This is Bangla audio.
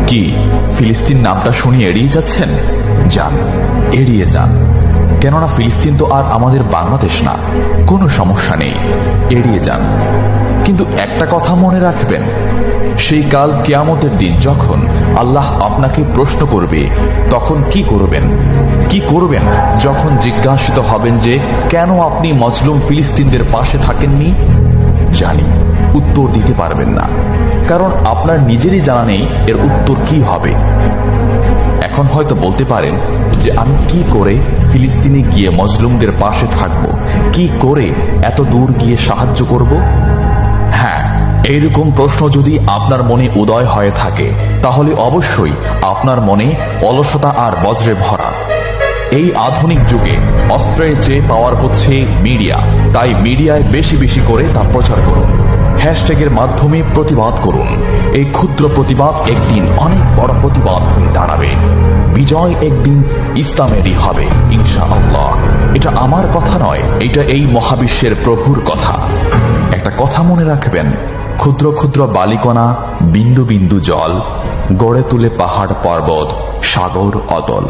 কি ফিলিস্তিন নামটা শুনিয়ে এড়িয়ে যাচ্ছেন? যান, এড়িয়ে যান। কেননা ফিলিস্তিন তো আর আমাদের বাংলাদেশ না। কোনো সমস্যা নেই, এড়িয়ে যান। কিন্তু একটা কথা মনে রাখবেন, সেই কাল কিয়ামতের দিন যখন আল্লাহ আপনাকে প্রশ্ন করবে, তখন কি করবেন? কি করবেন যখন জিজ্ঞাসিত হবেন যে কেন আপনি মজলুম ফিলিস্তিনদের পাশে থাকেননি? জানি উত্তর দিতে পারবেন না, কারণ আপনার নিজেরই জানা নেই এর উত্তর কি হবে। এখন হয়তো বলতে পারেন যে আমি কি করে ফিলিস্তিনে গিয়ে মজলুমদের পাশে থাকব, কি করে এত দূর গিয়ে সাহায্য করব? হ্যাঁ, এইরকম প্রশ্ন যদি আপনার মনে উদয় হয়ে থাকে, তাহলে অবশ্যই আপনার মনে অলসতা আর বজ্রে ভরা। এই আধুনিক যুগে অস্ত্রের চেয়ে পাওয়ার হচ্ছে মিডিয়া, তাই মিডিয়ায় বেশি বেশি করে তা প্রচার করুন। হ্যাশট্যাগের মাধ্যমে প্রতিবাদ করুন। এই ক্ষুদ্র প্রতিবাদ একদিন অনেক বড় প্রতিবাদ হয়ে দাঁড়াবে। বিজয় একদিন ইসলামেরই হবে ইনশাআল্লাহ। এটা আমার কথা নয়, এটা এই মহাবিশ্বের প্রভুর কথা। একটা কথা মনে রাখবেন, ক্ষুদ্র ক্ষুদ্র বালিকণা, বিন্দু বিন্দু জল গড়ে তুলে পাহাড় পর্বত, সাগর অতল।